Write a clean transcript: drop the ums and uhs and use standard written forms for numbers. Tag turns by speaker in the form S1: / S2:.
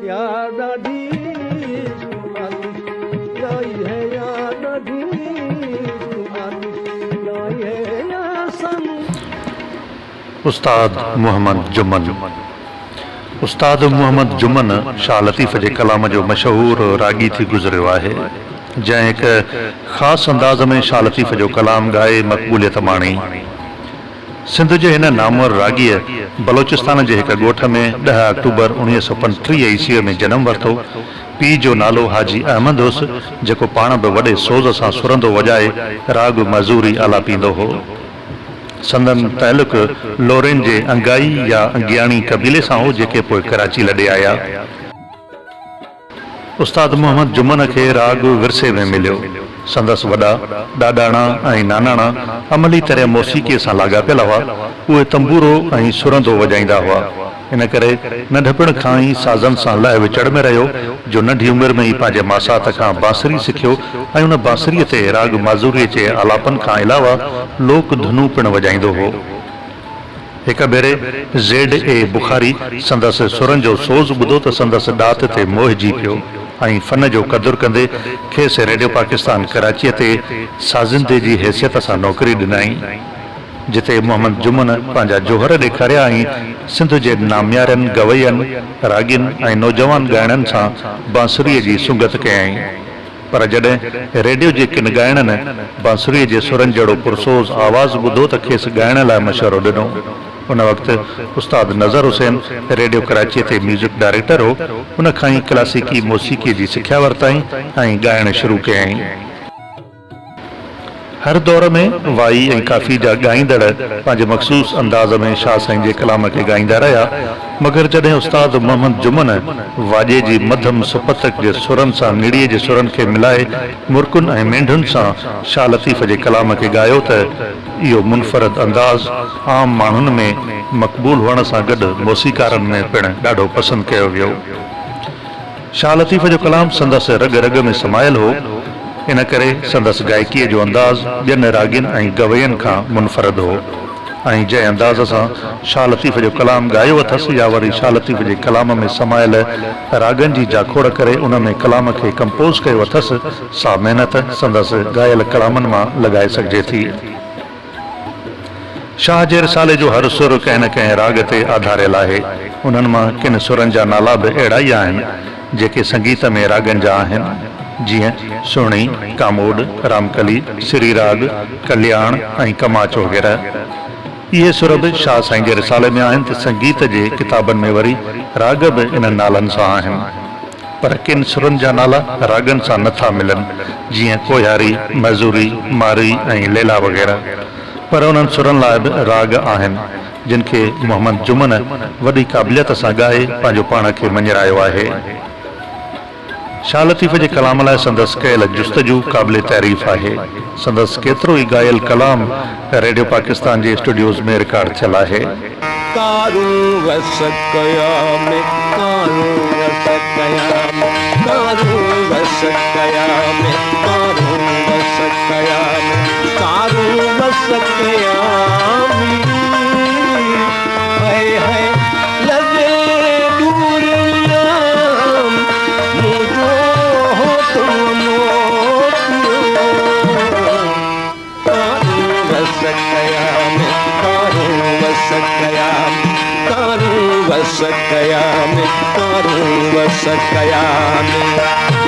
S1: यार ॾाढी लाई है यार ॾाढी लाई है यार सन।
S2: उस्ताद मोहम्मद जुमन। उस्ताद मोहम्मद जुमन शाह लतीफ़ जे कलाम जो मशहूर रागी थी गुज़रियो आहे, जंहिं हिक ख़ासि अंदाज़ में शाह लतीफ़ जो कलाम ॻाए मक़बूलियत माणी। सिंध जे हिन नामवर रागीअ बलोचिस्तान जे हिक ॻोठ में 10 अक्टूबर 1935 ईस्वीअ में जनम वरितो। पीउ जो नालो हाजी अहमद हुअसि, जेको पाण बि वॾे सोज़ सां सुरंदो वॼाए राग मज़ूरी आलापींदो हो। संदन तइलुक लोरेन जे अंगाई या अंगियाणी कबीले सां हो, जेके पोइ कराची लॾे आया। उस्ताद मोहम्मद जुमन खे राग विरसे में मिलियो। संदसि वॾा ॾाॾाणा ऐं नानाणा अमली तरह मौसीक़ीअ सां लाॻापियल हुआ। उहे तंबूरो ऐं सुरंदो वॼाईंदा हुआ। इन करे नंढपण खां ई साज़न सां लह विचड़ में रहियो, जो नंढी उमिरि में ई पंहिंजे मासात खां बांसुरी सिखियो ऐं उन बांसुरीअ ते राग माज़ूरीअ जे आलापन खां अलावा लोक धुनूं पिणु वॼाईंदो हो। हिक भेरे ज़ेड बुखारी संदसि सुरनि जो सोज़ ॿुधो त संदसि ॾात ते मोहिजी पियो ऐं फन जो क़दुरु कंदे खेसि रेडियो पाकिस्तान कराचीअ ते साज़िंदे जी हैसियत सां नौकरी ॾिनाई, जिते मोहम्मद जुमन पंहिंजा जोहर ॾेखारिया ऐं सिंध जे नाम्यारनि गवैयनि, रागिन ऐं नौजवान ॻाइणनि सां बांसुरीअ जी सुंगत कयईं। पर जॾहिं रेडियो जे किन ॻाइणनि बांसुरीअ जे सुरनि जहिड़ो पुरसोज़ आवाज़ ॿुधो त खेसि ॻाइण लाइ मशवरो ॾिनो। उन वक़्तु उस्ताद नज़र हुसैन रेडियो कराचीअ ते म्यूज़िक डायरेक्टर हो। उन खां ई क्लासिकी मौसीक़ीअ जी सिख्या वरिताई ऐं ॻाइणु शुरू कयईं। हर दौर में वाई ऐं काफ़ी जा ॻाईंदड़ पंहिंजे मख़सूस अंदाज़ में शाह साईं जे कलाम खे ॻाईंदा रहिया, मगर जॾहिं उस्ताद मोहम्मद जुमन वाॼे जी मध्यम सुपतक जे सुरनि सां निड़ीअ जे सुरनि खे मिलाए मुर्कुनि ऐं मेंढुनि सां शाह लतीफ़ जे कलाम खे ॻायो त इहो मुनफ़रद अंदाज़ आम माण्हुनि में मक़बूल हुअण सां गॾु मौसीक़ारनि में पिणु ॾाढो पसंदि कयो वियो। शाह लतीफ़ जो कलाम संदसि रग रग में समायल हो। इन करे संदसि गायकीअ जो अंदाज़ ॿियनि रागिन ऐं गवैयनि खां मुनफ़रद हो। ऐं जंहिं अंदाज़ सां शाह लतीफ़ जो कलाम ॻायो अथसि या वरी शाह लतीफ़ जे कलाम में समायल रागनि जी जाखोड़ करे उन में कलाम खे कंपोज़ कयो अथसि, सा महिनत संदसि ॻायल कलामनि मां लॻाए सघिजे थी। शाह जे रिसाले जो हर सुर कंहिं न कंहिं राग ते आधारियल आहे। उन्हनि मां किन सुरनि जा नाला बि अहिड़ा ई आहिनि जेके संगीत में रागनि जा आहिनि, जीअं सुहिणी, कामोड, रामकली, श्री राग, कल्याण ऐं कमाच वग़ैरह। इहे सुर बि शाह साईं जे रिसाले में आहिनि त संगीत जे किताबनि में वरी राग बि इन्हनि नालनि सां आहिनि। पर किन सुरनि जा नाला रागनि सां नथा मिलनि, जीअं कोयारी, मज़ूरी, मारी ऐं लेला वग़ैरह। पर उन्हनि सुरनि लाइ बि राग आहिनि, जिन खे मोहम्मद जुमन वॾी क़ाबिलियत सां ॻाए पंहिंजो पाण खे मञरायो आहे। शाह लतीफ़ जे कलाम लाइ संदसि कयल जुस्तजू क़ाबिल तारीफ़ आहे। संदसि केतिरो ई ॻायल कलाम रेडियो पाकिस्तान जे स्टूडियोज़ में रिकॉर्ड थियल आहे।
S1: कारू वस कयाम कारू वस कयाम कारू वस कयाम कारू वस कयाम कारू वस कयाम हाय हाय लगे दूर नाम मुझो हो तुम कारू वस कयाम कारू वस कयाम कारू वस कयाम कारू वस कयाम।